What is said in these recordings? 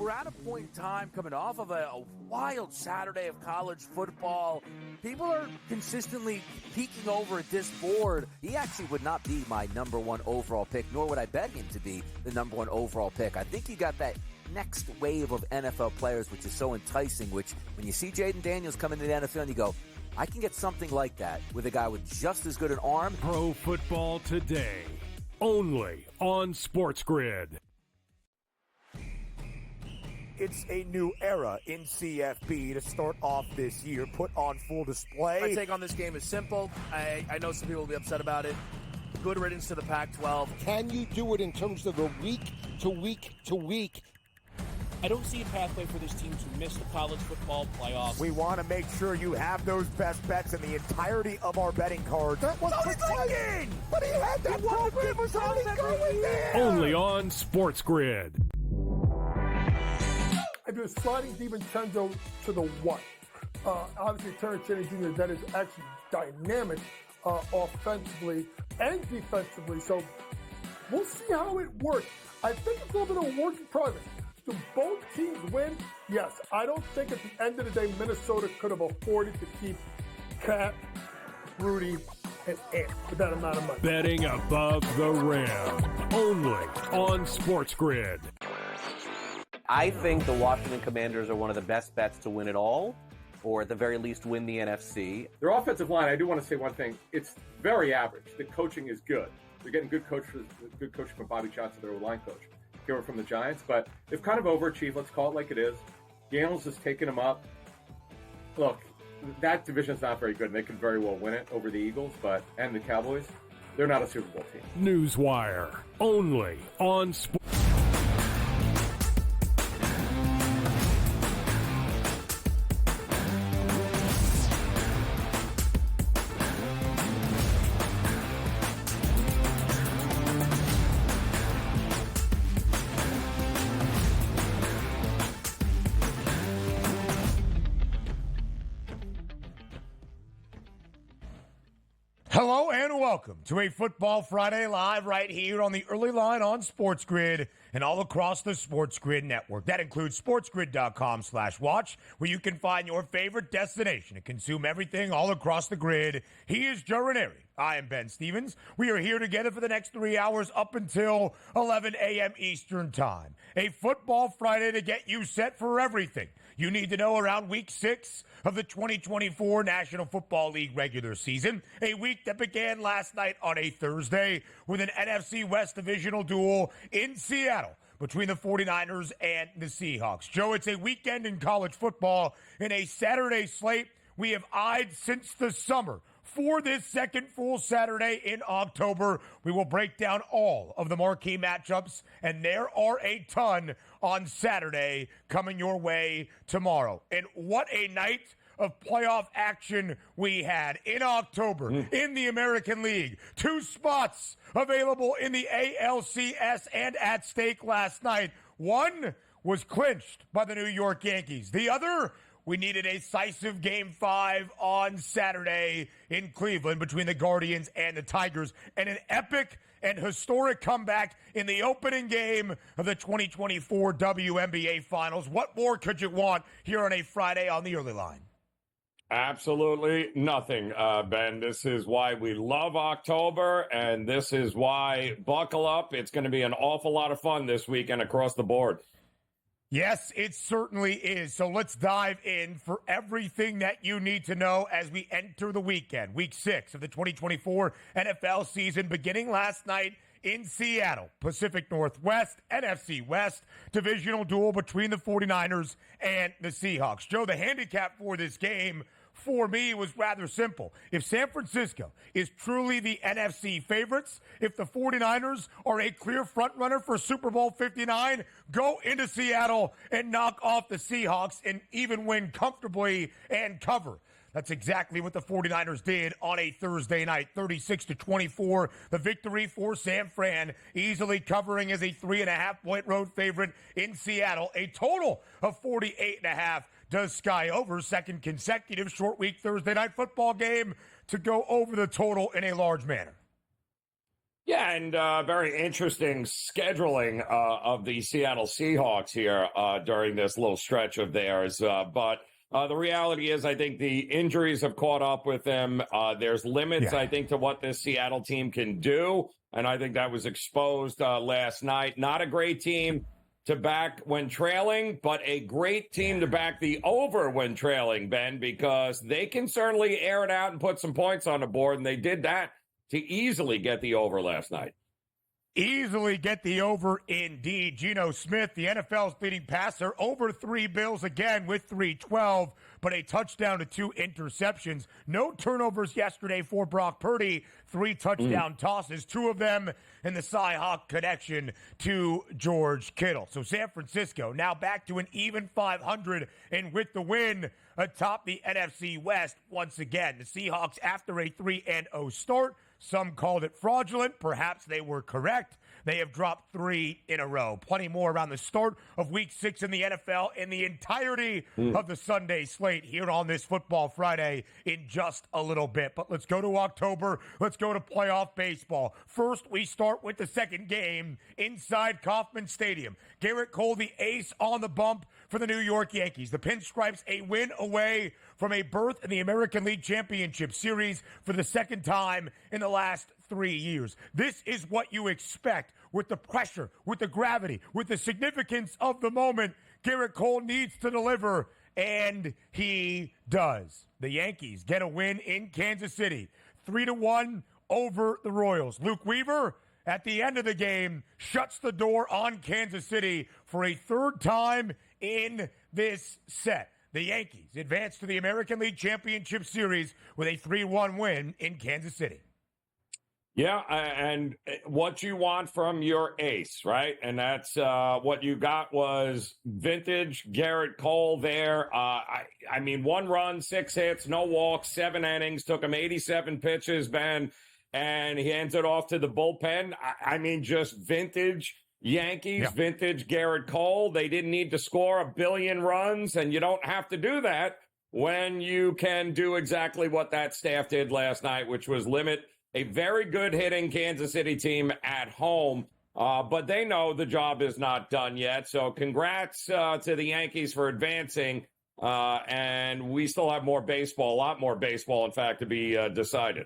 we're at a point in time coming off of a wild Saturday of college football. People are consistently peeking over at this board. He actually would not be my number one overall pick, nor would I bet him to be the number one overall pick. I think you got that next wave of NFL players, which is so enticing, which when you see Jaden Daniels come into the NFL and you go, I can get something like that with a guy with just as good an arm. Pro Football Today, only on SportsGrid. It's a new era in CFB to start off this year, put on full display. My take on this game is simple. I know some people will be upset about it. Good riddance to the Pac-12. Can you do it in terms of a week-to-week? I don't see a pathway for this team to miss the college football playoffs. We want to make sure you have those best bets in the entirety of our betting cards. That was thinking! But he had that program was already going there! Only on SportsGrid. I do a sliding DiVincenzo to the one. Obviously, Terrence Jennings Jr., that is actually dynamic offensively and defensively. So we'll see how it works. I think it's a little bit of a work in progress. Do both teams win? Yes. I don't think at the end of the day Minnesota could have afforded to keep Cat, Rudy, and Ant with that amount of money. Betting above the rim. Only on SportsGrid. I think the Washington Commanders are one of the best bets to win it all, or at the very least win the NFC. Their offensive line, I do want to say one thing. It's very average. The coaching is good. They're getting good coaching from Bobby Johnson, their line coach, here from the Giants. But they've kind of overachieved. Let's call it like it is. Daniels has taken them up. Look, that division's not very good, and they could very well win it over the Eagles and the Cowboys. They're not a Super Bowl team. Newswire. Only on Sports. Hello and welcome to a Football Friday live right here on the early line on SportsGrid and all across the SportsGrid network. That includes sportsgrid.com/watch, where you can find your favorite destination to consume everything all across the grid. He is Joe Ranieri. I am Ben Stevens. We are here together for the next 3 hours up until 11 a.m. Eastern Time. A Football Friday to get you set for everything you need to know around Week 6 of the 2024 National Football League regular season, a week that began last night on a Thursday with an NFC West divisional duel in Seattle between the 49ers and the Seahawks. Joe, it's a weekend in college football in a Saturday slate we have eyed since the summer. For this second full Saturday in October, we will break down all of the marquee matchups, and there are a ton on Saturday coming your way tomorrow. And what a night of playoff action we had in October in the American League. 2 spots available in the ALCS and at stake last night. One was clinched by the New York Yankees. The other, we needed a decisive Game 5 on Saturday in Cleveland between the Guardians and the Tigers, and an epic and historic comeback in the opening game of the 2024 WNBA Finals. What more could you want here on a Friday on the early line? Absolutely nothing, Ben. This is why we love October, and this is why, buckle up, it's going to be an awful lot of fun this weekend across the board. Yes, it certainly is. So let's dive in for everything that you need to know as we enter the weekend. Week 6 of the 2024 NFL season beginning last night in Seattle. Pacific Northwest, NFC West, divisional duel between the 49ers and the Seahawks. Joe, the handicap for this game for me was rather simple. If San Francisco is truly the NFC favorites, if the 49ers are a clear frontrunner for Super Bowl 59, go into Seattle and knock off the Seahawks and even win comfortably and cover. That's exactly what the 49ers did on a Thursday night, 36-24. The victory for San Fran, easily covering as a 3.5-point road favorite in Seattle. A total of 48.5 does sky over. Second consecutive short week Thursday night football game to go over the total in a large manner. Yeah, and very interesting scheduling of the Seattle Seahawks here during this little stretch of theirs. But the reality is, I think the injuries have caught up with them. There's limits, I think, to what this Seattle team can do. And I think that was exposed last night. Not a great team to back when trailing, but a great team to back the over when trailing, Ben, because they can certainly air it out and put some points on the board. And they did that to easily get the over last night. Easily get the over indeed. Geno Smith, the NFL's leading passer, over 3 Bills again with 312, but a touchdown to 2 interceptions. No turnovers yesterday for Brock Purdy. 3 touchdown tosses, 2 of them in the Cy-Hawk connection to George Kittle. So San Francisco now back to an even 500, and with the win atop the NFC West once again. The Seahawks, after a 3-0 start, some called it fraudulent. Perhaps they were correct. They have dropped 3 in a row. Plenty more around the start of Week 6 in the NFL and the entirety of the Sunday slate here on this Football Friday in just a little bit. But let's go to October. Let's go to playoff baseball. First, we start with the second game inside Kauffman Stadium. Garrett Cole, the ace on the bump for the New York Yankees. The Pinstripes a win away from a berth in the American League Championship Series for the second time in the last 3 years. This is what you expect with the pressure, with the gravity, with the significance of the moment. Garrett Cole needs to deliver, and he does. The Yankees get a win in Kansas City, 3-1 over the Royals. Luke Weaver, at the end of the game, shuts the door on Kansas City for a third time in this set. The Yankees advance to the American League Championship Series with a 3-1 win in Kansas City. Yeah, and what you want from your ace, right? And that's what you got was vintage Garrett Cole there. I mean, 1 run, 6 hits, no walks, 7 innings, took him 87 pitches, Ben, and he hands it off to the bullpen. I mean, just vintage Yankees, vintage Garrett Cole. They didn't need to score 1 billion runs, and you don't have to do that when you can do exactly what that staff did last night, which was limit a very good hitting Kansas City team at home. But they know the job is not done yet. So congrats to the Yankees for advancing. And we still have more baseball, a lot more baseball, in fact, to be decided.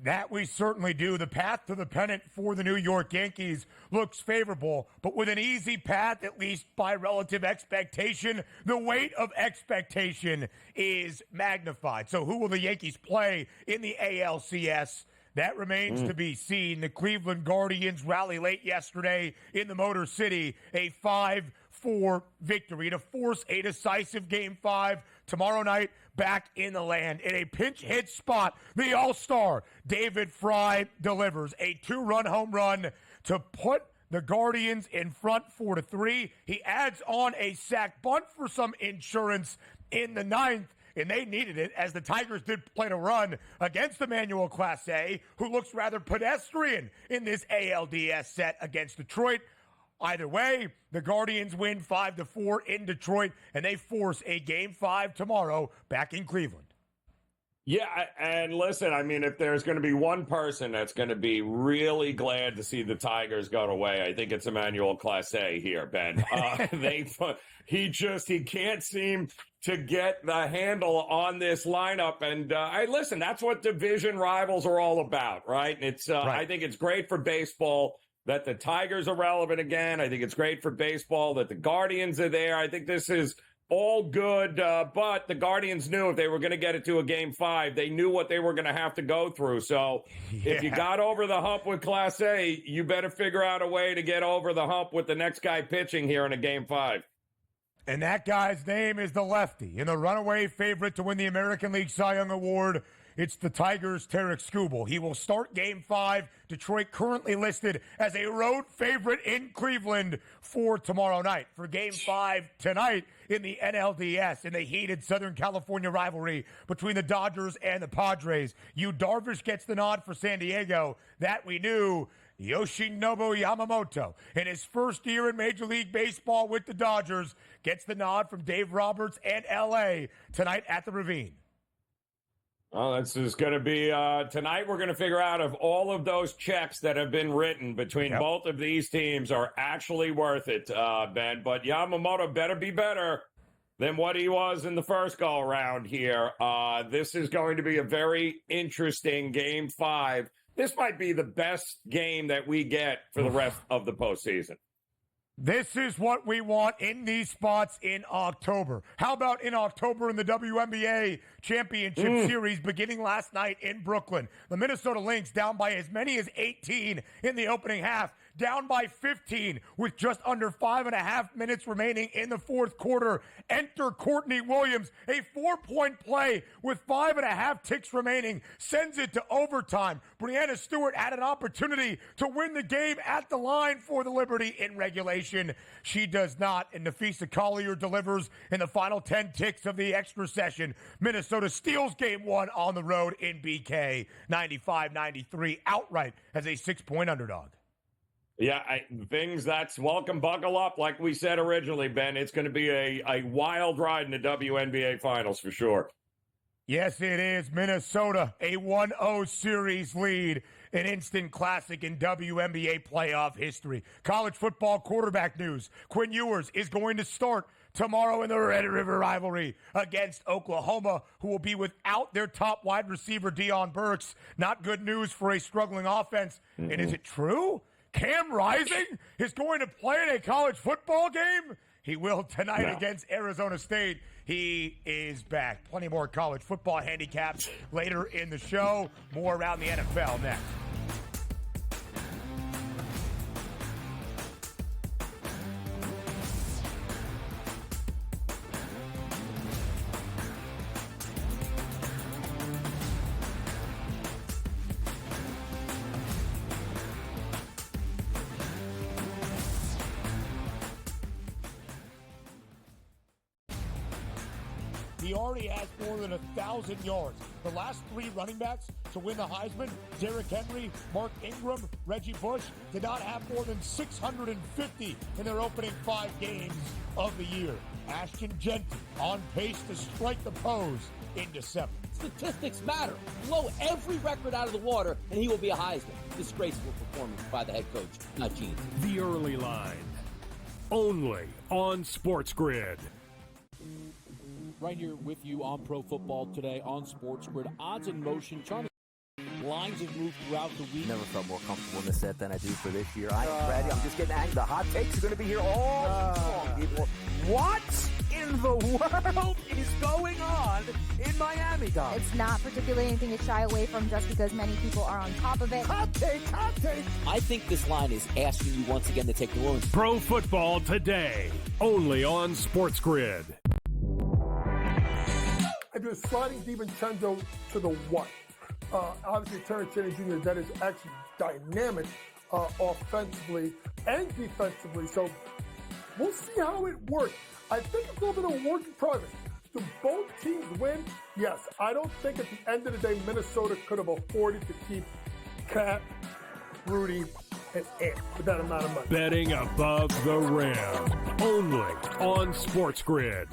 That we certainly do. The path to the pennant for the New York Yankees looks favorable, but with an easy path, at least by relative expectation, the weight of expectation is magnified. So who will the Yankees play in the ALCS? That remains to be seen. The Cleveland Guardians rally late yesterday in the Motor City, a 5-4 victory to force a decisive Game 5 tomorrow night back in the land. In a pinch hit spot, the All-Star David Fry delivers a 2-run home run to put the Guardians in front 4-3. He adds on a sac bunt for some insurance in the 9th, and they needed it as the Tigers did play to run against Emmanuel Clase, who looks rather pedestrian in this ALDS set against Detroit. Either way, the Guardians win 5-4 in Detroit, and they force a Game 5 tomorrow back in Cleveland. Yeah, and listen, I mean, if there's going to be one person that's going to be really glad to see the Tigers go away, I think it's Emmanuel Clase here, Ben. He can't seem to get the handle on this lineup. And listen, that's what division rivals are all about, right? And it's right. I think it's great for baseball that the Tigers are relevant again. I think it's great for baseball that the Guardians are there. I think this is all good, but the Guardians knew if they were going to get it to a Game 5, they knew what they were going to have to go through. So if you got over the hump with Class A, you better figure out a way to get over the hump with the next guy pitching here in a Game 5. And that guy's name is the lefty, and the runaway favorite to win the American League Cy Young Award. It's the Tigers' Tarek Skubal. He will start Game 5. Detroit currently listed as a road favorite in Cleveland for tomorrow night. For Game 5 tonight in the NLDS, in the heated Southern California rivalry between the Dodgers and the Padres. Yu Darvish gets the nod for San Diego. That we knew. Yoshinobu Yamamoto, in his first year in Major League Baseball with the Dodgers, gets the nod from Dave Roberts and L.A. tonight at the Ravine. Well, this is going to be tonight. We're going to figure out if all of those checks that have been written between both of these teams are actually worth it, Ben. But Yamamoto better be better than what he was in the first go around here. This is going to be a very interesting Game 5. This might be the best game that we get for the rest of the postseason. This is what we want in these spots in October. How about in October in the WNBA Championship Series beginning last night in Brooklyn? The Minnesota Lynx down by as many as 18 in the opening half, down by 15 with just under 5.5 minutes remaining in the fourth quarter. Enter Courtney Williams, a 4-point play with 5.5 ticks remaining, sends it to overtime. Breanna Stewart had an opportunity to win the game at the line for the Liberty in regulation. She does not, and Nafisa Collier delivers in the final 10 ticks of the extra session. Minnesota steals Game 1 on the road in BK, 95-93, outright as a 6-point underdog. Yeah, that's welcome. Buckle up. Like we said originally, Ben, it's going to be a wild ride in the WNBA Finals for sure. Yes, it is. Minnesota, a 1-0 series lead, an instant classic in WNBA playoff history. College football quarterback news. Quinn Ewers is going to start tomorrow in the Red River rivalry against Oklahoma, who will be without their top wide receiver, Deion Burks. Not good news for a struggling offense. And is it true? Cam Rising is going to play in a college football game? He will tonight against Arizona State. He is back. Plenty more college football handicaps later in the show. More around the NFL next. He already has more than 1,000 yards. The last 3 running backs to win the Heisman, Derrick Henry, Mark Ingram, Reggie Bush, did not have more than 650 in their opening 5 games of the year. Ashton Genty on pace to strike the pose in December. Statistics matter. Blow every record out of the water, and he will be a Heisman. Disgraceful performance by the head coach, not Gene. The Early Line, only on SportsGrid. Right here with you on Pro Football Today on SportsGrid. Odds in motion. Lines have moved throughout the week. Never felt more comfortable in this set than I do for this year. I am ready. I'm just getting angry. The hot takes are going to be here all long, people. What in the world is going on in Miami, Dom? It's not particularly anything to shy away from just because many people are on top of it. Hot take, hot take. I think this line is asking you once again to take New Orleans. Pro Football Today, only on SportsGrid. I do a sliding DiVincenzo to the what? Obviously, Terrence Jennings Jr., that is actually dynamic offensively and defensively. So we'll see how it works. I think it's a little bit of a work in progress. Do both teams win? Yes. I don't think at the end of the day, Minnesota could have afforded to keep Cat, Rudy, and Ant with that amount of money. Betting above the rim, only on SportsGrid.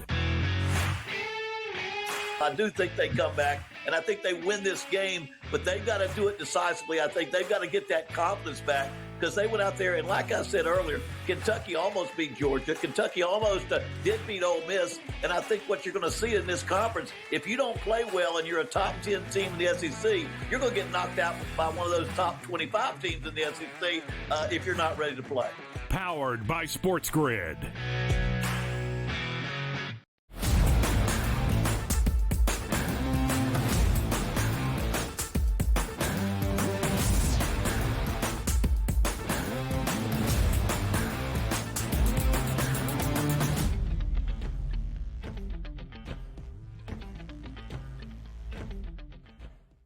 I do think they come back, and I think they win this game, but they've got to do it decisively. I think they've got to get that confidence back because they went out there, and like I said earlier, Kentucky almost beat Georgia. Kentucky almost did beat Ole Miss, and I think what you're going to see in this conference, if you don't play well and you're a top 10 team in the SEC, you're going to get knocked out by one of those top 25 teams in the SEC if you're not ready to play. Powered by SportsGrid.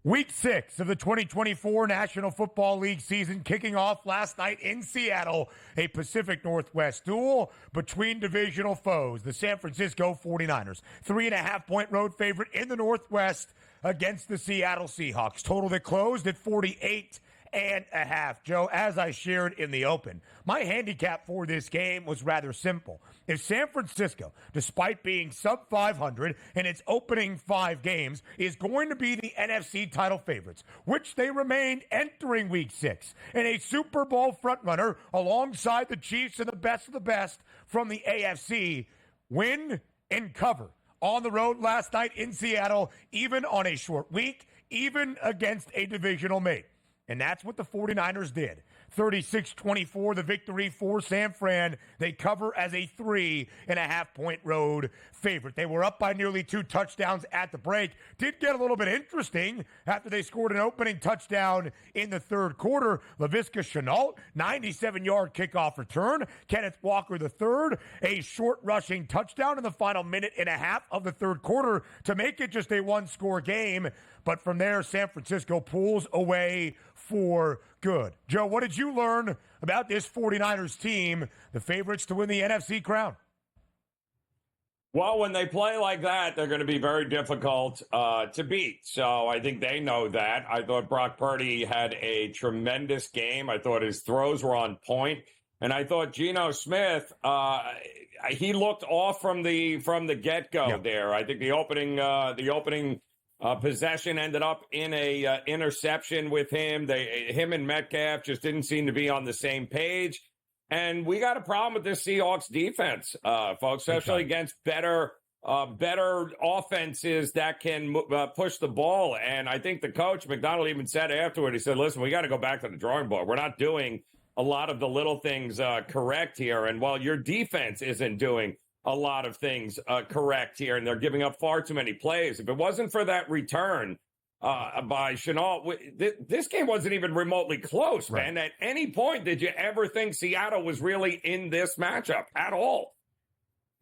Week 6 of the 2024 National Football League season kicking off last night in Seattle, a Pacific Northwest duel between divisional foes. The San Francisco 49ers, 3.5-point road favorite in the Northwest against the Seattle Seahawks. Total that closed at 48 8.5. Joe, as I shared in the open, my handicap for this game was rather simple. If San Francisco, despite being sub 500 in its opening 5 games, is going to be the NFC title favorites, which they remained entering Week 6, and a Super Bowl frontrunner alongside the Chiefs and the best from the AFC, win and cover on the road last night in Seattle, even on a short week, even against a divisional mate. And that's what the 49ers did. 36-24, the victory for San Fran. They cover as a 3.5-point road favorite. They were up by nearly 2 touchdowns at the break. Did get a little bit interesting after they scored an opening touchdown in the third quarter. Laviska Shenault, 97-yard kickoff return. Kenneth Walker III, a short rushing touchdown in the final minute and a half of the third quarter to make it just a 1-score game. But from there, San Francisco pulls away for good. Joe, what did you learn about this 49ers team, the favorites to win the NFC crown? Well, when they play like that, they're going to be very difficult to beat. So I think they know that. I thought Brock Purdy had a tremendous game. I thought his throws were on point. And I thought Geno Smith, he looked off from the get-go there. I think the opening possession ended up in a interception with him. Him and Metcalf just didn't seem to be on the same page. And we got a problem with this Seahawks defense, folks, especially against better offenses that can push the ball. And I think the coach, McDonald, even said afterward, he said, listen, we got to go back to the drawing board. We're not doing a lot of the little things correct here. And while your defense isn't doing a lot of things correct here, and they're giving up far too many plays, if it wasn't for that return by Shenault, this game wasn't even remotely close, man. At any point, did you ever think Seattle was really in this matchup at all?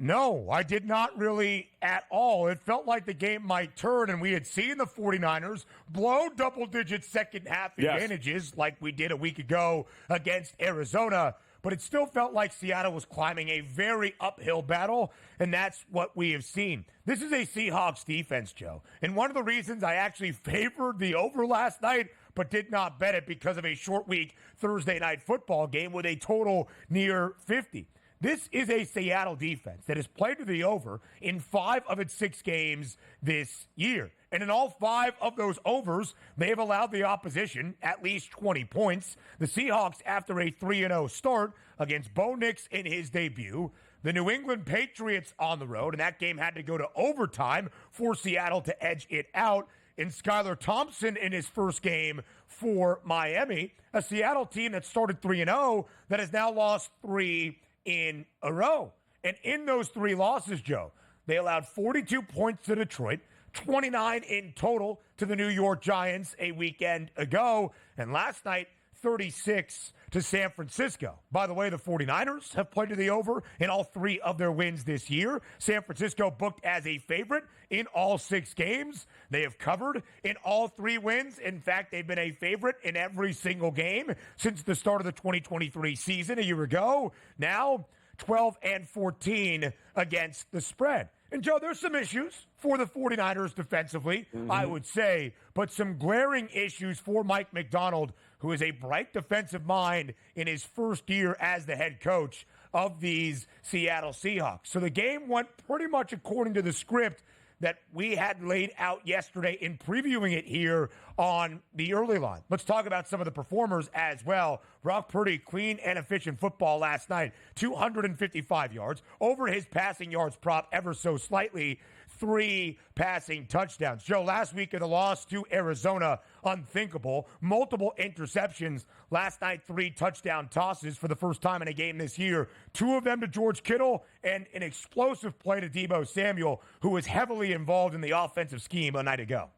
No, I did not really at all. It felt like the game might turn, and we had seen the 49ers blow double-digit second-half advantages like we did a week ago against Arizona. But it still felt like Seattle was climbing a very uphill battle, and that's what we have seen. This is a Seahawks defense, Joe. And one of the reasons I actually favored the over last night but did not bet it because of a short week Thursday night football game with a total near 50. This is a Seattle defense that has played to the over in 5 of its 6 games this year. And in all 5 of those overs, they have allowed the opposition at least 20 points. The Seahawks, after a 3-0 start against Bo Nix in his debut, the New England Patriots on the road, and that game had to go to overtime for Seattle to edge it out. And Skylar Thompson in his first game for Miami, a Seattle team that started 3-0 that has now lost 3 in a row. And in those 3 losses, Joe, they allowed 42 points to Detroit, 29 in total to the New York Giants a weekend ago, and last night, 36 to San Francisco. By the way, the 49ers have played to the over in all 3 of their wins this year. San Francisco booked as a favorite in all 6 games. They have covered in all 3 wins. In fact, they've been a favorite in every single game since the start of the 2023 season a year ago. Now, 12-14 against the spread. And, Joe, there's some issues for the 49ers defensively, I would say, but some glaring issues for Mike Macdonald, who is a bright defensive mind in his first year as the head coach of these Seattle Seahawks. So the game went pretty much according to the script that we had laid out yesterday in previewing it here on the early line. Let's talk about some of the performers as well. Brock Purdy, clean and efficient football last night, 255 yards, over his passing yards prop ever so slightly, 3 passing touchdowns. Joe, last week in the loss to Arizona, unthinkable. Multiple interceptions. Last night, 3 touchdown tosses for the first time in a game this year. 2 of them to George Kittle and an explosive play to Deebo Samuel, who was heavily involved in the offensive scheme a night ago.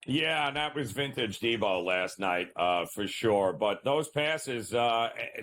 Yeah, and that was vintage Deebo last night for sure. But those passes,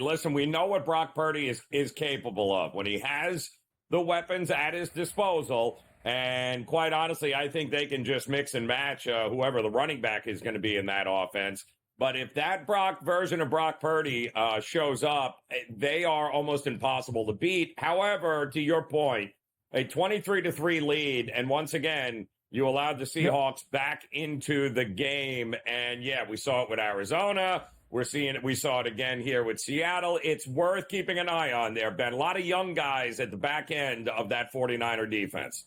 listen, we know what Brock Purdy is capable of when he has the weapons at his disposal. And quite honestly, I think they can just mix and match whoever the running back is going to be in that offense. But if that version of Brock Purdy shows up, they are almost impossible to beat. However, to your point, a 23-3 lead, and once again, You allowed the Seahawks back into the game. And, yeah, we saw it with Arizona. We saw it again here with Seattle. It's worth keeping an eye on there, Ben. A lot of young guys at the back end of that 49er defense.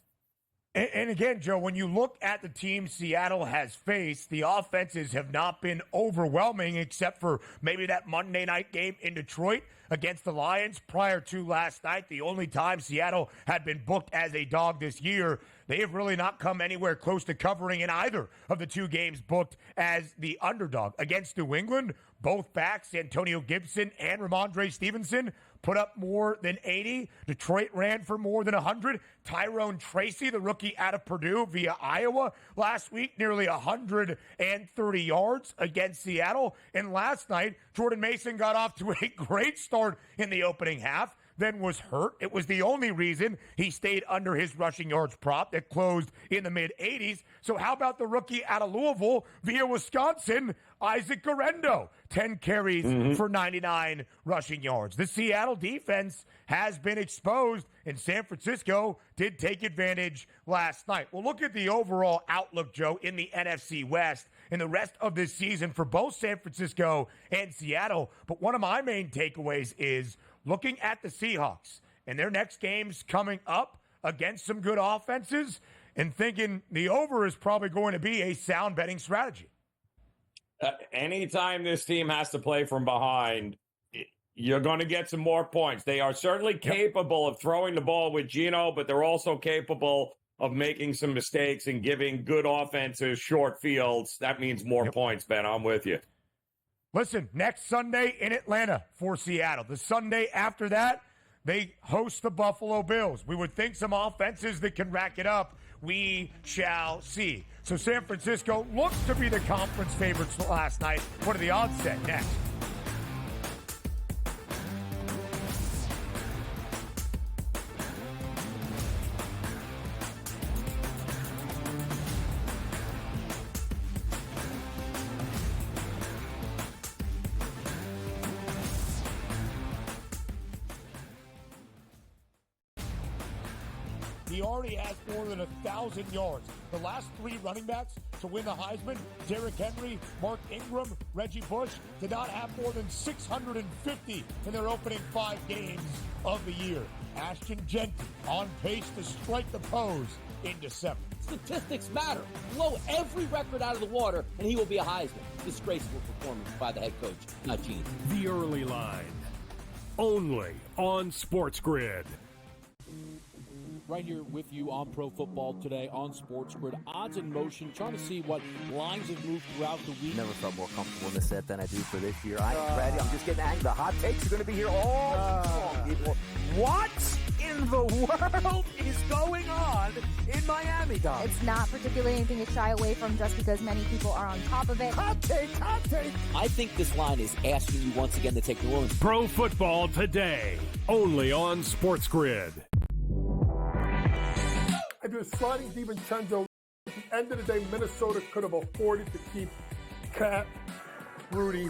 And again, Joe, when you look at the team Seattle has faced, the offenses have not been overwhelming except for maybe that Monday night game in Detroit against the Lions prior to last night. The only time Seattle had been booked as a dog this year. They have really not come anywhere close to covering in either of the two games booked as the underdog. Against New England, both backs, Antonio Gibson and Ramondre Stevenson, put up more than 80. Detroit ran for more than 100. Tyrone Tracy, the rookie out of Purdue via Iowa last week, nearly 130 yards against Seattle. And last night, Jordan Mason got off to a great start in the opening half, then was hurt. It was the only reason he stayed under his rushing yards prop that closed in the mid-80s. So how about the rookie out of Louisville via Wisconsin, Isaac Garendo? 10 carries for 99 rushing yards. The Seattle defense has been exposed, and San Francisco did take advantage last night. Well, look at the overall outlook, Joe, in the NFC West and the rest of this season for both San Francisco and Seattle. But one of my main takeaways is looking at the Seahawks and their next games coming up against some good offenses and thinking the over is probably going to be a sound betting strategy. Anytime this team has to play from behind, you're going to get some more points. They are certainly capable of throwing the ball with Geno, but they're also capable of making some mistakes and giving good offenses short fields. That means more points, Ben. I'm with you. Listen, next Sunday in Atlanta for Seattle. The Sunday after that, they host the Buffalo Bills. We would think some offenses that can rack it up. We shall see. So San Francisco looks to be the conference favorites last night. What are the odds set next? He already has more than 1,000 yards. The last three running backs to win the Heisman, Derrick Henry, Mark Ingram, Reggie Bush, did not have more than 650 in their opening 5 games of the year. Ashton Genty on pace to strike the pose in December. Statistics matter. Blow every record out of the water, and he will be a Heisman. Disgraceful performance by the head coach, not Gene. The Early Line, only on SportsGrid. Right here with you on Pro Football Today on SportsGrid. Odds in motion, trying to see what lines have moved throughout the week. Never felt more comfortable in this set than I do for this year. I am ready. I'm just getting angry. The hot takes are going to be here all long, people. What in the world is going on in Miami, Dom? It's not particularly anything to shy away from just because many people are on top of it. Hot take. I think this line is asking you once again to take the room. Pro Football Today, only on SportsGrid. If you're sliding DiVincenzo, at the end of the day, Minnesota could have afforded to keep Cat, Rudy,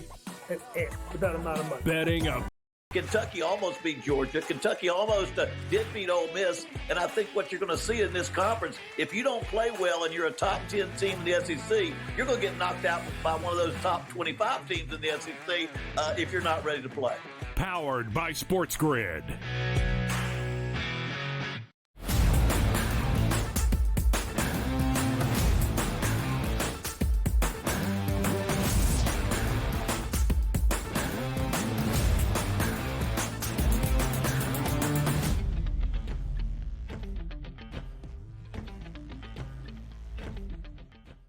and Ant with that amount of money. Betting up. Kentucky almost beat Georgia. Kentucky almost did beat Ole Miss. And I think what you're going to see in this conference, if you don't play well and you're a top 10 team in the SEC, you're going to get knocked out by one of those top 25 teams in the SEC if you're not ready to play. Powered by SportsGrid.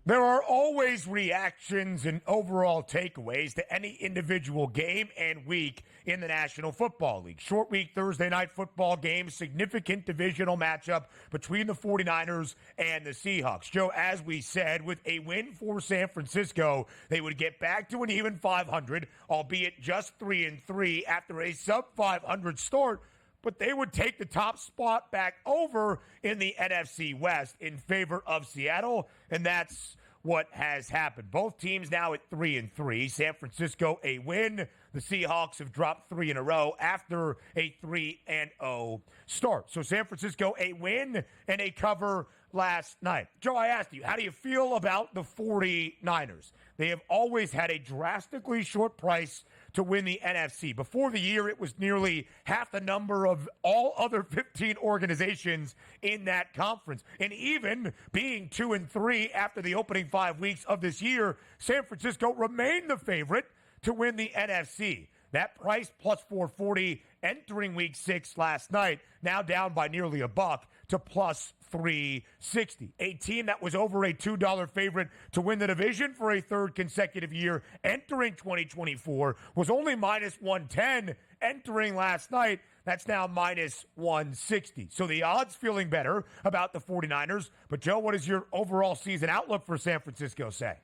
There are always reactions and overall takeaways to any individual game and week in the National Football League. Short week Thursday night football game, significant divisional matchup between the 49ers and the Seahawks. Joe, as we said, with a win for San Francisco, they would get back to an even 500, albeit just 3-3 after a sub-500 start. But they would take the top spot back over in the NFC West in favor of Seattle, and that's what has happened. Both teams now at 3-3. San Francisco a win. The Seahawks have dropped 3 in a row after a 3-0 start. So San Francisco a win and a cover last night. Joe, I asked you, how do you feel about the 49ers? They have always had a drastically short price to win the NFC. Before the year, it was nearly half the number of all other 15 organizations in that conference. And even being 2-3 after the opening 5 weeks of this year, San Francisco remained the favorite to win the NFC. That price plus 440 entering week 6 last night, now down by nearly $1 to plus 360. A team that was over a $2 favorite to win the division for a third consecutive year entering 2024 was only minus 110 entering last night. That's now minus 160. So the odds feeling better about the 49ers. But Joe, what does your overall season outlook for San Francisco say?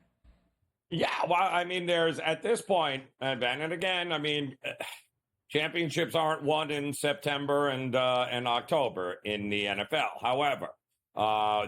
Yeah, well, I mean, there's at this point, Ben, and again, I mean, championships aren't won in September and October in the NFL. However,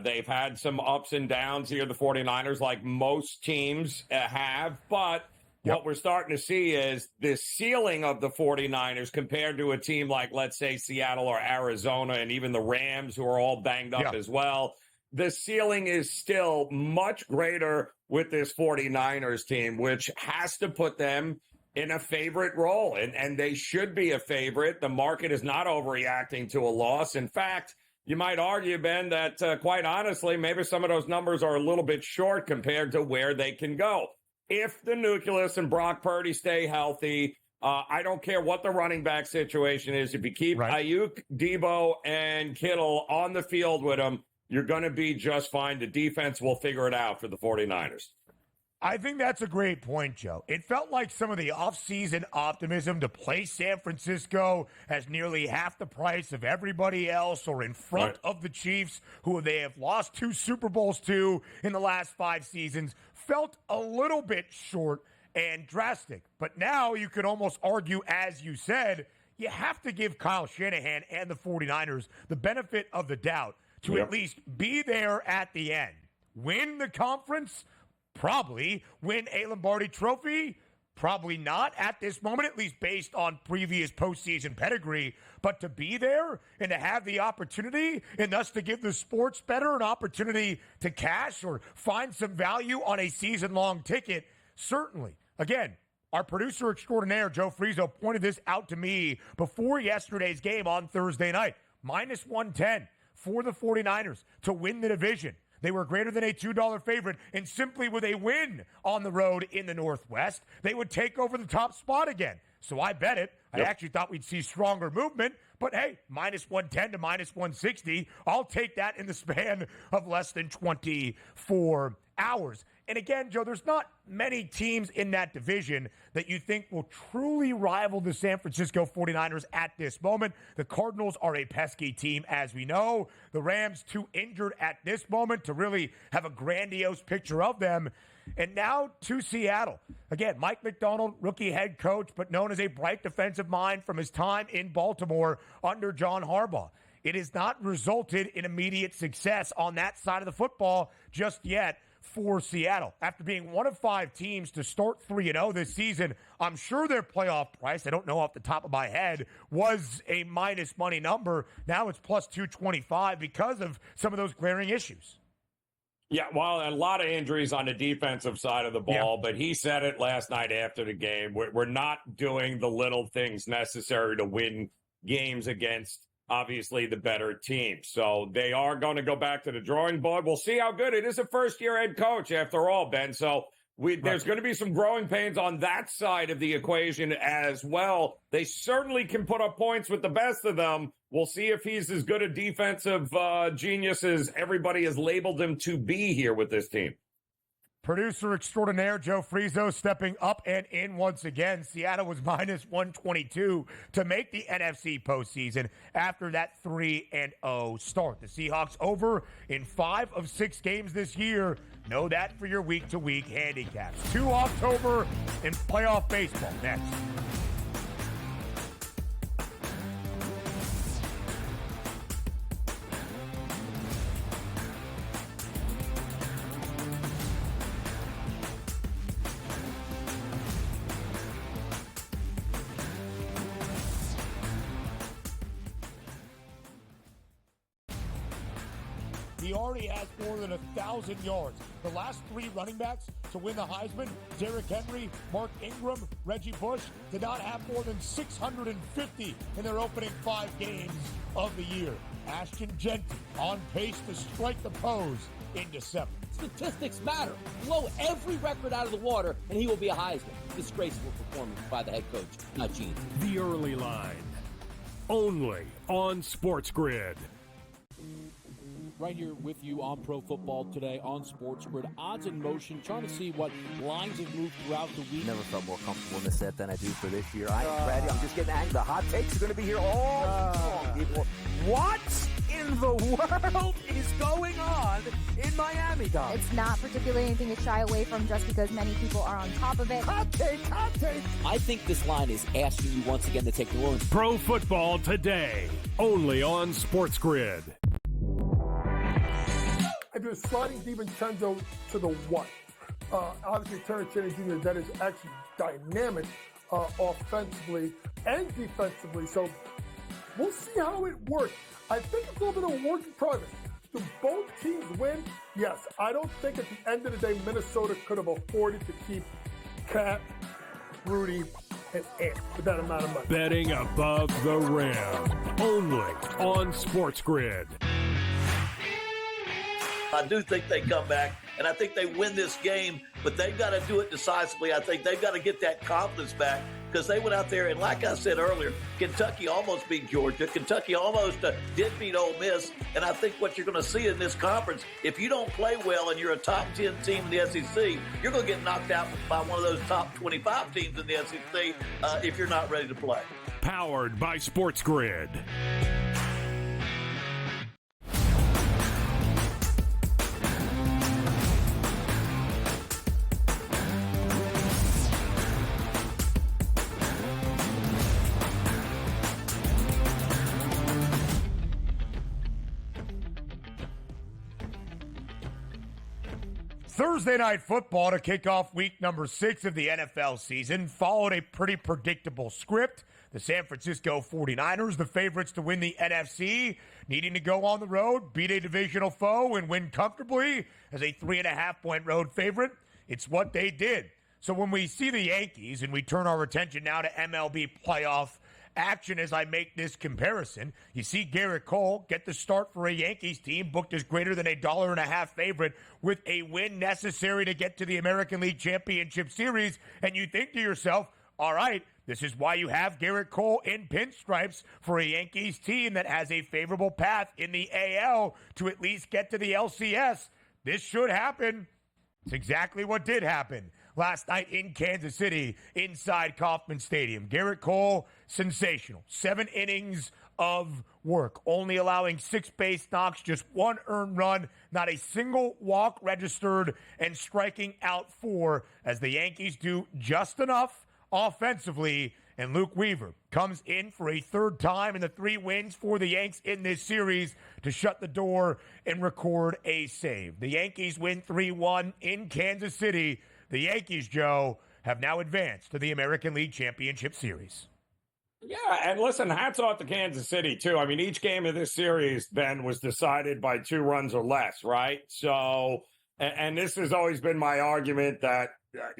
they've had some ups and downs here, the 49ers, like most teams have. But what we're starting to see is the ceiling of the 49ers compared to a team like, let's say, Seattle or Arizona and even the Rams, who are all banged up as well. The ceiling is still much greater with this 49ers team, which has to put them in a favorite role. And they should be a favorite. The market is not overreacting to a loss. In fact, you might argue, Ben, that quite honestly, maybe some of those numbers are a little bit short compared to where they can go. If the nucleus and Brock Purdy stay healthy, I don't care what the running back situation is. If you keep Ayuk, Debo, and Kittle on the field with them, you're going to be just fine. The defense will figure it out for the 49ers. I think that's a great point, Joe. It felt like some of the offseason optimism to play San Francisco as nearly half the price of everybody else or in front of the Chiefs, who they have lost 2 Super Bowls to in the last 5 seasons, felt a little bit short and drastic. But now you could almost argue, as you said, you have to give Kyle Shanahan and the 49ers the benefit of the doubt to at least be there at the end. Win the conference? Probably. Win a Lombardi trophy? Probably not at this moment, at least based on previous postseason pedigree. But to be there and to have the opportunity and thus to give the sports bettor an opportunity to cash or find some value on a season-long ticket, certainly. Again, our producer extraordinaire, Joe Frizo, pointed this out to me before yesterday's game on Thursday night. Minus 110 for the 49ers to win the division. They were greater than a $2 favorite, and simply with a win on the road in the Northwest, they would take over the top spot again. So I bet it. I actually thought we'd see stronger movement, but hey, minus 110 to minus 160, I'll take that in the span of less than 24 hours. And again, Joe, there's not many teams in that division that you think will truly rival the San Francisco 49ers at this moment. The Cardinals are a pesky team, as we know. The Rams, too injured at this moment to really have a grandiose picture of them. And now to Seattle. Again, Mike McDonald, rookie head coach, but known as a bright defensive mind from his time in Baltimore under John Harbaugh. It has not resulted in immediate success on that side of the football just yet for Seattle. After being one of 5 teams to start 3-0 this season, I'm sure their playoff price, I don't know off the top of my head, was a minus money number. Now it's plus 225 because of some of those glaring issues. Yeah, well, a lot of injuries on the defensive side of the ball, but he said it last night after the game. We're not doing the little things necessary to win games against, obviously, the better team. So they are going to go back to the drawing board. We'll see how good. It is a first-year head coach, after all, Ben. So there's going to be some growing pains on that side of the equation as well. They certainly can put up points with the best of them. We'll see if he's as good a defensive genius as everybody has labeled him to be here with this team. Producer extraordinaire Joe Frizo stepping up and in once again. Seattle was minus 122 to make the NFC postseason after that 3-0 start. The Seahawks over in 5 of 6 games this year. Know that for your week-to-week handicaps. 2 October in playoff baseball next. He already has more than 1,000 yards. The last three running backs to win the Heisman, Derrick Henry, Mark Ingram, Reggie Bush, did not have more than 650 in their opening 5 games of the year. Ashton Genty on pace to strike the pose in December. Statistics matter. Blow every record out of the water, and he will be a Heisman. Disgraceful performance by the head coach, not Gene. The Early Line, only on SportsGrid. Right here with you on Pro Football Today on SportsGrid. Odds in motion, trying to see what lines have moved throughout the week. Never felt more comfortable in this set than I do for this year. I am ready. I'm just getting angry. The hot takes are going to be here all long, people. What in the world is going on in Miami, Dom? It's not particularly anything to shy away from just because many people are on top of it. Hot take, hot take. I think this line is asking you once again to take New Orleans. Pro Football Today, only on SportsGrid. I do a sliding DiVincenzo to the what? Obviously, Terrence Jennings Jr., that is actually dynamic offensively and defensively. So we'll see how it works. I think it's a little bit of a work in progress. Do both teams win? Yes. I don't think at the end of the day, Minnesota could have afforded to keep Cat, Rudy, and Ant with that amount of money. Betting above the rim, only on SportsGrid. I do think they come back, and I think they win this game, but they've got to do it decisively. I think they've got to get that confidence back because they went out there, and like I said earlier, Kentucky almost beat Georgia. Kentucky almost did beat Ole Miss, and I think what you're going to see in this conference, if you don't play well and you're a top 10 team in the SEC, you're going to get knocked out by one of those top 25 teams in the SEC if you're not ready to play. Powered by SportsGrid. Thursday Night Football to kick off week number 6 of the NFL season followed a pretty predictable script. The San Francisco 49ers, the favorites to win the NFC, needing to go on the road, beat a divisional foe, and win comfortably as a 3.5-point road favorite. It's what they did. So when we see the Yankees, and we turn our attention now to MLB playoff action as I make this comparison, you see Garrett Cole get the start for a Yankees team booked as greater than $1.50 favorite with a win necessary to get to the American League Championship Series, and you think to yourself, all right, this is why you have Garrett Cole in pinstripes for a Yankees team that has a favorable path in the AL to at least get to the LCS. This should happen. It's exactly what did happen last night in Kansas City inside Kauffman Stadium. Garrett Cole, sensational. 7 innings of work, only allowing 6 base knocks, just 1 earned run, not a single walk registered, and striking out 4 as the Yankees do just enough offensively. And Luke Weaver comes in for a 3rd time in the 3 wins for the Yanks in this series to shut the door and record a save. The Yankees win 3-1 in Kansas City. The Yankees, Joe, have now advanced to the American League Championship Series. Yeah, and listen, hats off to Kansas City, too. I mean, each game of this series, Ben, was decided by 2 runs or less, right? So, and this has always been my argument that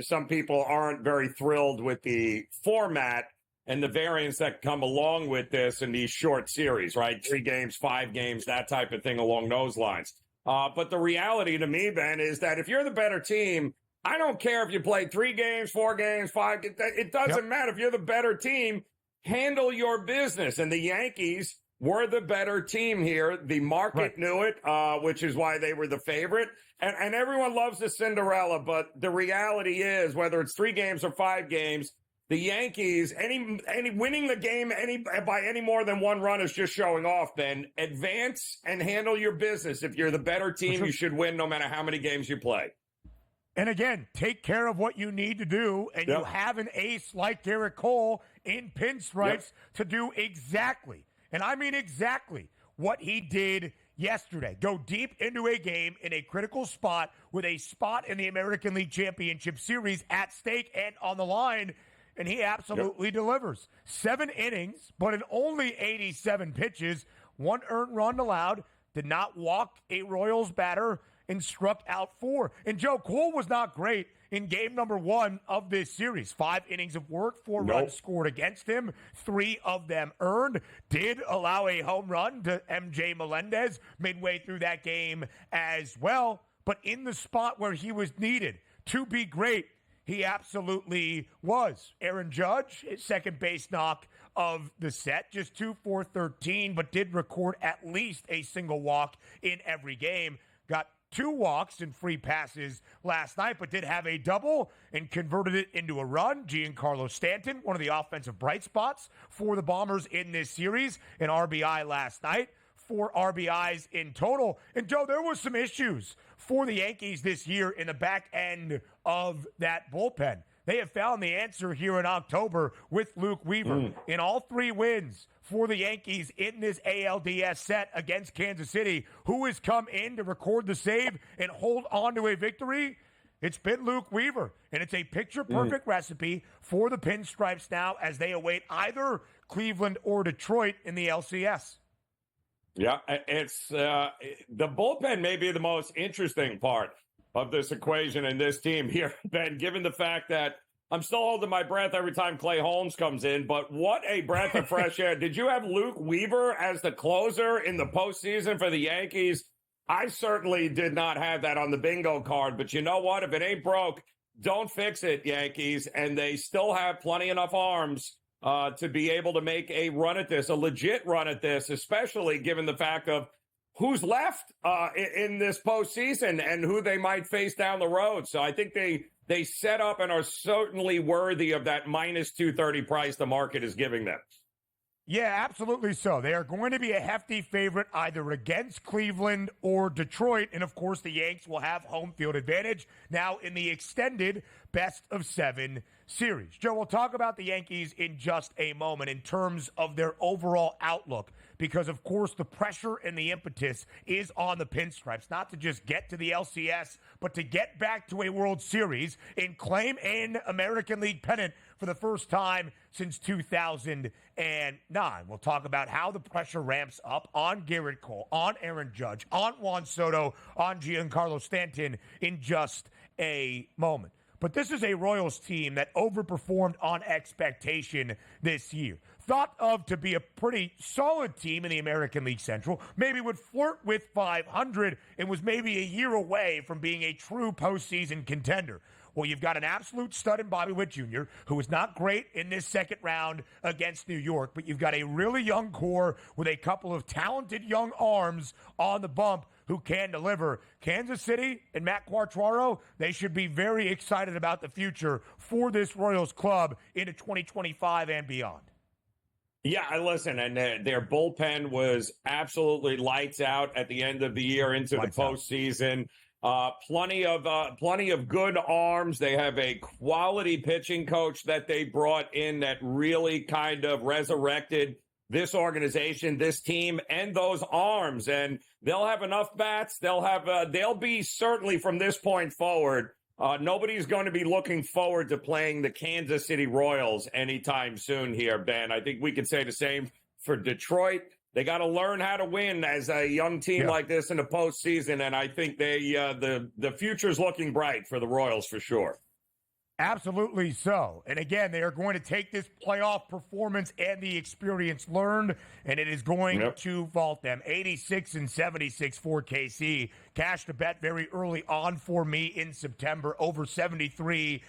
some people aren't very thrilled with the format and the variants that come along with this in these short series, right? 3 games, 5 games, that type of thing along those lines. But the reality to me, Ben, is that if you're the better team, I don't care if you play 3 games, 4 games, 5. It doesn't matter. If you're the better team, handle your business. And the Yankees were the better team here. The market knew it, which is why they were the favorite. And everyone loves the Cinderella, but the reality is, whether it's 3 games or 5 games, the Yankees, any winning the game by any more than 1 run is just showing off, Ben. Advance and handle your business. If you're the better team, you should win no matter how many games you play. And again, take care of what you need to do, and you have an ace like Garrett Cole in pinstripes to do exactly, and I mean exactly, what he did yesterday. Go deep into a game in a critical spot with a spot in the American League Championship Series at stake and on the line, and he absolutely delivers. 7 innings, but in only 87 pitches, 1 earned run allowed, did not walk a Royals batter and struck out 4. And Joe, Cole was not great in game number 1 of this series. 5 innings of work, 4 runs scored against him, 3 of them earned. Did allow a home run to MJ Melendez midway through that game as well. But in the spot where he was needed to be great, he absolutely was. Aaron Judge, his second base knock of the set, just 2 for 13, but did record at least a single walk in every game. Got 2 walks and free passes last night, but did have a double and converted it into a run. Giancarlo Stanton, one of the offensive bright spots for the Bombers in this series, an RBI last night. 4 RBIs in total. And Joe, there was some issues for the Yankees this year in the back end of that bullpen. They have found the answer here in October with Luke Weaver. In all 3 wins for the Yankees in this ALDS set against Kansas City, who has come in to record the save and hold on to a victory? It's been Luke Weaver, and it's a picture-perfect recipe for the Pinstripes now as they await either Cleveland or Detroit in the LCS. Yeah, it's the bullpen may be the most interesting part of this equation and this team here, Ben, given the fact that I'm still holding my breath every time Clay Holmes comes in, but what a breath of fresh air. Did you have Luke Weaver as the closer in the postseason for the Yankees? I certainly did not have that on the bingo card, but you know what? If it ain't broke, don't fix it, Yankees, and they still have plenty enough arms to be able to make a run at this, a legit run at this, especially given the fact of who's left in this postseason and who they might face down the road. So I think they set up and are certainly worthy of that minus 230 price the market is giving them. Yeah, absolutely so. They are going to be a hefty favorite either against Cleveland or Detroit. And, of course, the Yanks will have home field advantage now in the extended best-of-7 series. Joe, we'll talk about the Yankees in just a moment in terms of their overall outlook because, of course, the pressure and the impetus is on the Pinstripes, not to just get to the LCS, but to get back to a World Series and claim an American League pennant for the first time since 2009. We'll talk about how the pressure ramps up on Garrett Cole, on Aaron Judge, on Juan Soto, on Giancarlo Stanton in just a moment. But this is a Royals team that overperformed on expectation this year. Thought of to be a pretty solid team in the American League Central, maybe would flirt with 500 and was maybe a year away from being a true postseason contender. Well, you've got an absolute stud in Bobby Witt Jr., who was not great in this second round against New York, but you've got a really young core with a couple of talented young arms on the bump who can deliver. Kansas City and Matt Quatraro, they should be very excited about the future for this Royals club into 2025 and beyond. Yeah, listen, and their bullpen was absolutely lights out at the end of the year into the postseason. Plenty of good arms. They have a quality pitching coach that they brought in that really kind of resurrected this organization, this team, and those arms. And they'll have enough bats. They'll be certainly from this point forward. Nobody's going to be looking forward to playing the Kansas City Royals anytime soon here, Ben. I think we could say the same for Detroit. They got to learn how to win as a young team like this in the postseason, and I think the future's looking bright for the Royals for sure. Absolutely so. And again, they are going to take this playoff performance and the experience learned, and it is going to vault them. 86 and 76 for KC. Cashed a bet very early on for me in September, over 73.5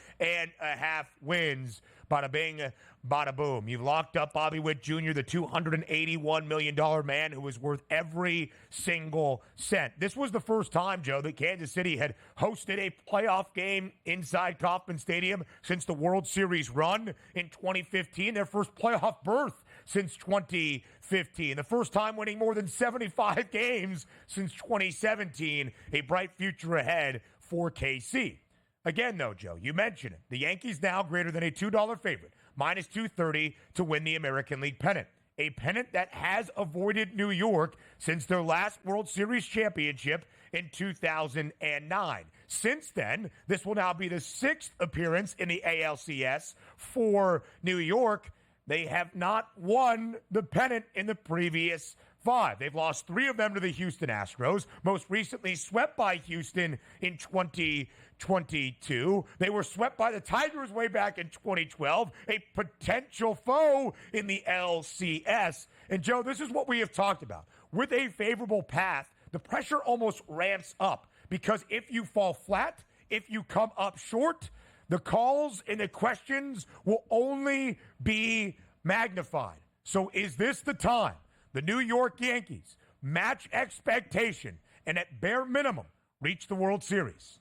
wins. Bada bing, bada boom. You've locked up Bobby Witt Jr., the $281 million man who was worth every single cent. This was the first time, Joe, that Kansas City had hosted a playoff game inside Kauffman Stadium since the World Series run in 2015, their first playoff berth since 2015. The first time winning more than 75 games since 2017. A bright future ahead for KC. Again, though, Joe, you mentioned it. The Yankees now greater than a $2 favorite, minus 230 to win the American League pennant. A pennant that has avoided New York since their last World Series championship in 2009. Since then, this will now be the 6th appearance in the ALCS for New York. They have not won the pennant in the previous 5. They've lost 3 of them to the Houston Astros, most recently swept by Houston in 2022. They were swept by the Tigers way back in 2012, a potential foe in the LCS. And, Joe, this is what we have talked about. With a favorable path, the pressure almost ramps up because if you fall flat, if you come up short, the calls and the questions will only be magnified. So is this the time the New York Yankees match expectation and at bare minimum reach the World Series?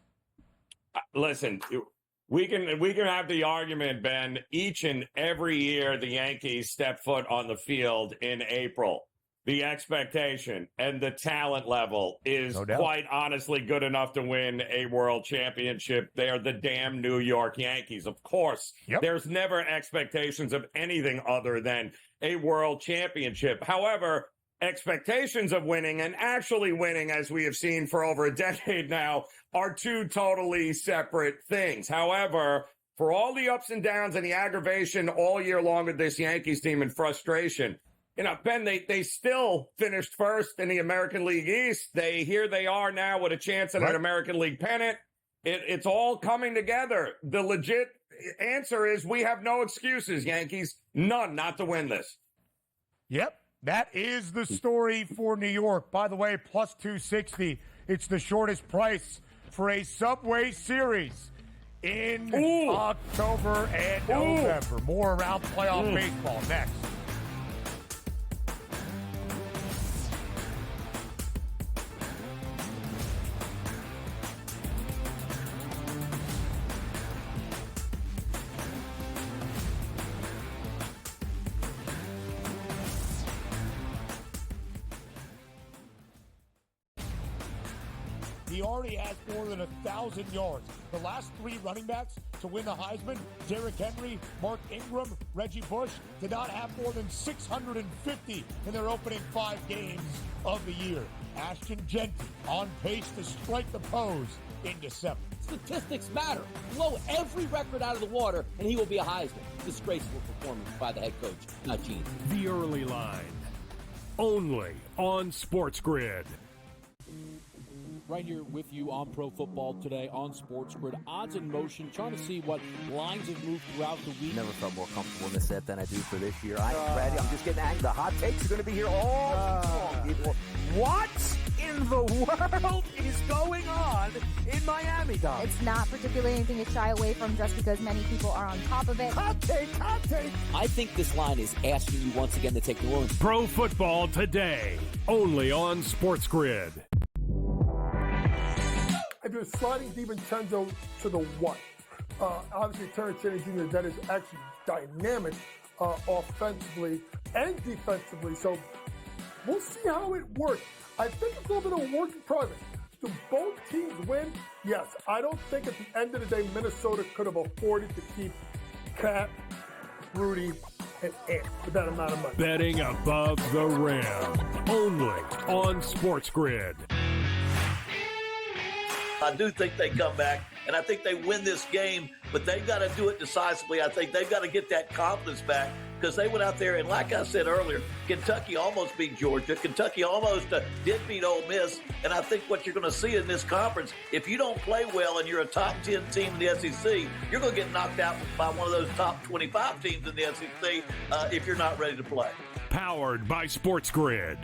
Listen, we can have the argument, Ben, each and every year the Yankees step foot on the field in April. The expectation and the talent level is quite honestly good enough to win a world championship. They are the damn New York Yankees. Of course, there's never expectations of anything other than a world championship. However, expectations of winning and actually winning, as we have seen for over a decade now, are two totally separate things. However, for all the ups and downs and the aggravation all year long with this Yankees team and frustration, you know, Ben, they still finished first in the American League East. Here they are now with a chance at an American League pennant. It's all coming together. The legit answer is we have no excuses, Yankees. None not to win this. Yep, that is the story for New York. By the way, plus 260. It's the shortest price for a Subway Series in October and November. More around playoff baseball next. He already has more than 1,000 yards. The last 3 running backs to win the Heisman, Derrick Henry, Mark Ingram, Reggie Bush, did not have more than 650 in their opening 5 games of the year. Ashton Genty on pace to strike the pose in December. Statistics matter. Blow every record out of the water, and he will be a Heisman. Disgraceful performance by the head coach, not Gene. The Early Line, only on SportsGrid. Right here with you on Pro Football Today on SportsGrid. Odds in motion, trying to see what lines have moved throughout the week. Never felt more comfortable in this set than I do for this year. I'm ready. I'm just getting angry. The hot takes are going to be here all long, people. What in the world is going on in Miami, Dom? It's not particularly anything to shy away from just because many people are on top of it. Hot take, hot take. I think this line is asking you once again to take New Orleans. Pro Football Today, only on SportsGrid. I do a sliding DiVincenzo to the 1. Obviously, Terrence Jennings Jr., that is actually dynamic offensively and defensively. So we'll see how it works. I think it's a little bit of a work in progress. Do both teams win? Yes. I don't think at the end of the day, Minnesota could have afforded to keep Cat, Rudy, and Ant for that amount of money. Betting above the rim, only on SportsGrid. I do think they come back, and I think they win this game, but they've got to do it decisively. I think they've got to get that confidence back because they went out there, and like I said earlier, Kentucky almost beat Georgia. Kentucky almost did beat Ole Miss, and I think what you're going to see in this conference, if you don't play well and you're a top 10 team in the SEC, you're going to get knocked out by one of those top 25 teams in the SEC if you're not ready to play. Powered by SportsGrid.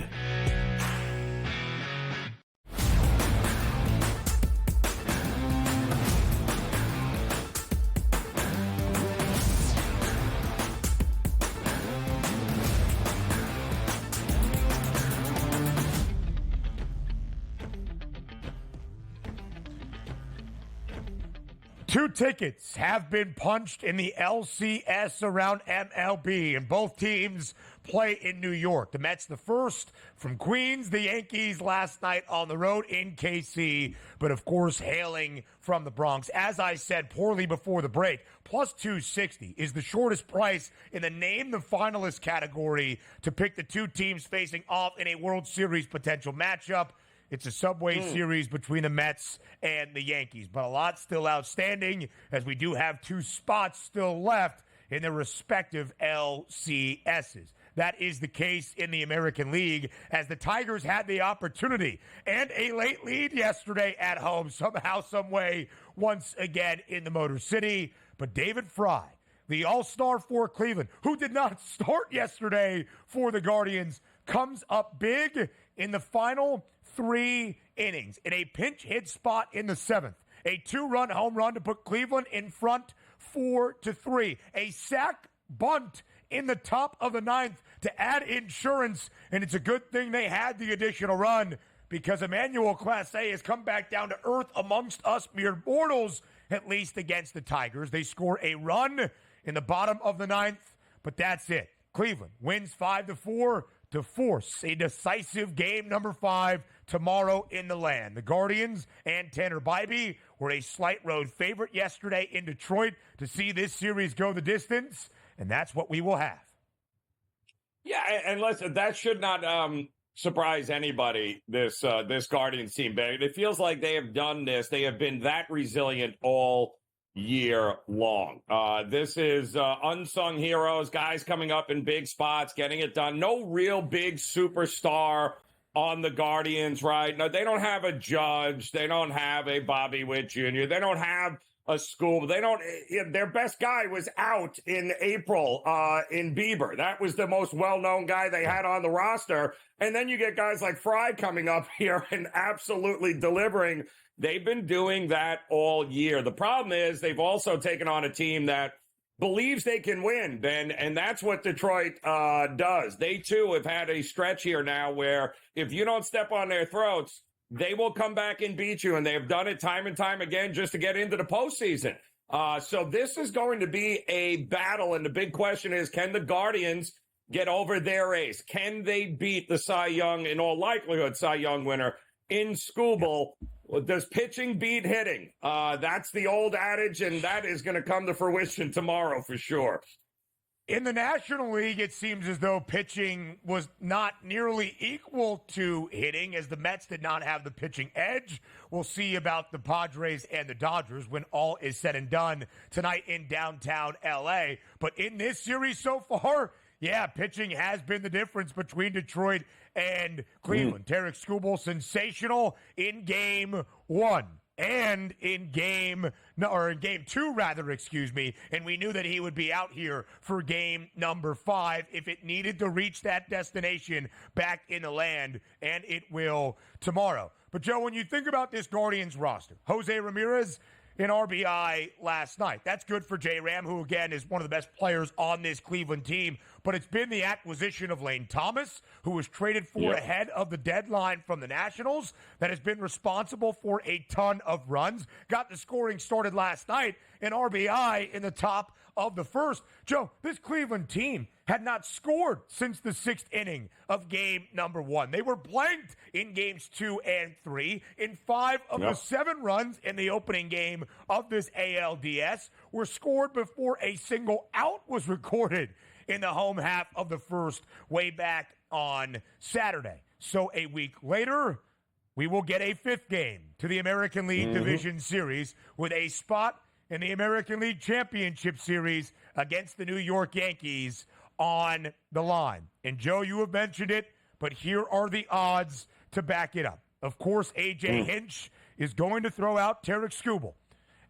Two tickets have been punched in the LCS around MLB, and both teams play in New York. The Mets the first from Queens, the Yankees last night on the road in KC, but of course hailing from the Bronx. As I said poorly before the break, plus 260 is the shortest price in the name the finalist category to pick the two teams facing off in a World Series potential matchup. It's a Subway Series between the Mets and the Yankees, but a lot still outstanding as we do have 2 spots still left in their respective LCSs. that is the case in the American League, as the Tigers had the opportunity and a late lead yesterday at home, somehow, some way, once again in the Motor City. But David Fry, the all-star for Cleveland, who did not start yesterday for the Guardians, comes up big in the final 3 innings in a pinch hit spot in the 7th. A 2-run home run to put Cleveland in front 4-3. A sac bunt in the top of the 9th to add insurance, and it's a good thing they had the additional run, because Emmanuel Clase has come back down to earth amongst us mere mortals, at least against the Tigers. They score a run in the bottom of the 9th, but that's it. Cleveland wins 5-4 to force a decisive game number 5 tomorrow in the land. The Guardians and Tanner Bybee were a slight road favorite yesterday in Detroit to see this series go the distance, and that's what we will have. Yeah, and listen, that should not surprise anybody, this Guardians team, Ben. It feels like they have done this. They have been that resilient all year long. This is unsung heroes, guys coming up in big spots, getting it done. No real big superstar on the Guardians, right? No, they don't have a Judge. They don't have a Bobby Witt Jr. They don't have a School. They don't. Their best guy was out in April in Bieber. That was the most well-known guy they had on the roster. And then you get guys like Fry coming up here and absolutely delivering. They've been doing that all year. The problem is they've also taken on a team that believes they can win, Ben, and that's what Detroit does. They, too, have had a stretch here now where if you don't step on their throats, they will come back and beat you, and they have done it time and time again just to get into the postseason. So this is going to be a battle, and the big question is, can the Guardians get over their ace? Can they beat the Cy Young, in all likelihood, Cy Young winner in Skubal? Does pitching beat hitting? That's the old adage, and that is going to come to fruition tomorrow for sure. In the National League, it seems as though pitching was not nearly equal to hitting, as the Mets did not have the pitching edge. We'll see about the Padres and the Dodgers when all is said and done tonight in downtown L.A. But in this series so far, yeah, pitching has been the difference between Detroit and Cleveland. Tarek Skubal, sensational in Game 1 and in Game 2, and we knew that he would be out here for Game number 5 if it needed to reach that destination back in the land, and it will tomorrow. But, Joe, when you think about this Guardians roster, Jose Ramirez in RBI last night. That's good for J-Ram, who, again, is one of the best players on this Cleveland team. But it's been the acquisition of Lane Thomas, who was traded for ahead of the deadline from the Nationals, that has been responsible for a ton of runs. Got the scoring started last night, an RBI in the top of the first. Joe, this Cleveland team had not scored since the 6th inning of Game number 1. They were blanked in Games 2 and 3. In 5 of the 7 runs in the opening game of this ALDS were scored before a single out was recorded in the home half of the first way back on Saturday. So a week later, we will get a 5th game to the American League Division Series with a spot in the American League Championship Series against the New York Yankees on the line. And, Joe, you have mentioned it, but here are the odds to back it up. Of course, A.J. Hinch is going to throw out Tarek Skubal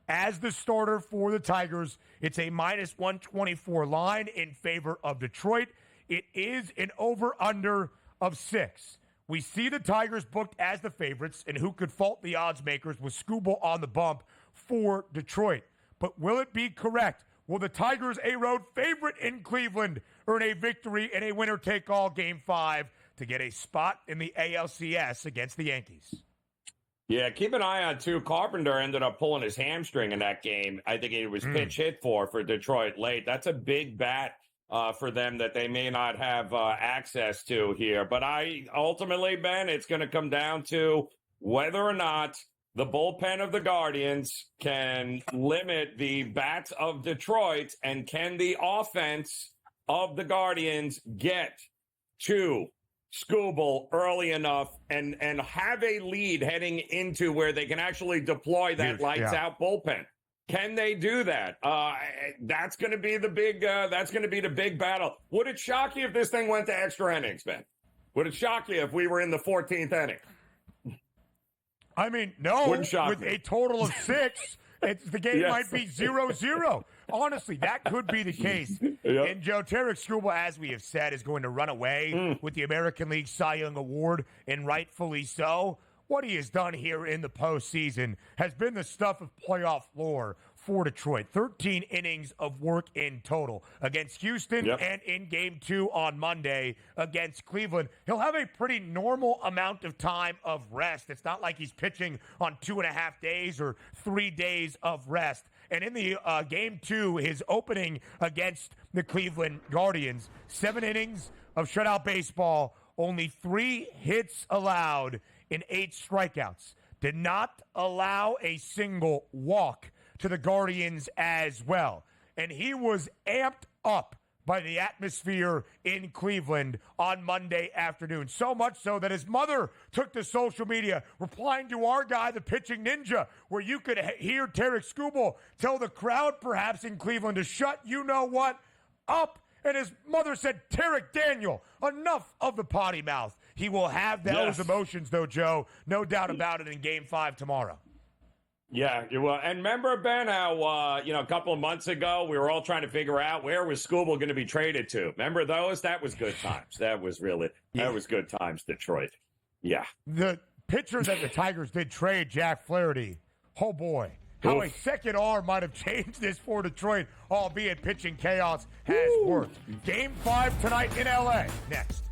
as the starter for the Tigers. It's a minus 124 line in favor of Detroit. It is an over-under of 6. We see the Tigers booked as the favorites, and who could fault the odds makers with Skubal on the bump for Detroit. But will it be correct? Will the Tigers, a road favorite in Cleveland, earn a victory in a winner-take-all Game 5 to get a spot in the ALCS against the Yankees? Yeah, keep an eye on, too. Carpenter ended up pulling his hamstring in that game. I think it was pitch hit for Detroit late. That's a big bat for them that they may not have access to here. But ultimately, Ben, it's going to come down to whether or not the bullpen of the Guardians can limit the bats of Detroit, and can the offense of the Guardians get to Skubal early enough and have a lead heading into where they can actually deploy that lights-out bullpen. Can they do that? That's going to be the big. That's going to be the big battle. Would it shock you if this thing went to extra innings, Ben? Would it shock you if we were in the 14th inning? I mean, no. Wouldn't shock with me. a total of 6, the game might be 0-0. Honestly, that could be the case. Yep. And Joe, Tarek Skubal, as we have said, is going to run away with the American League Cy Young Award, and rightfully so. What he has done here in the postseason has been the stuff of playoff lore for Detroit. 13 innings of work in total against Houston and in Game 2 on Monday against Cleveland. He'll have a pretty normal amount of time of rest. It's not like he's pitching on 2.5 days or 3 days of rest. And in the Game 2, his opening against the Cleveland Guardians, 7 innings of shutout baseball, only 3 hits allowed in 8 strikeouts. Did not allow a single walk to the Guardians as well. And he was amped up by the atmosphere in Cleveland on Monday afternoon. So much so that his mother took to social media, replying to our guy, the pitching ninja, where you could hear Tarek Skubal tell the crowd perhaps in Cleveland to shut you-know-what up. And his mother said, Tarek Daniel, enough of the potty mouth. He will have those emotions, though, Joe. No doubt about it in Game 5 tomorrow. Yeah, you will. And remember, Ben, how, a couple of months ago, we were all trying to figure out where was Skubal going to be traded to. Remember those? That was good times. That was good times, Detroit. Yeah. The pitcher that the Tigers did trade, Jack Flaherty, oh boy. How a second arm might have changed this for Detroit, albeit pitching chaos has worked. Game 5 tonight in L.A. Next.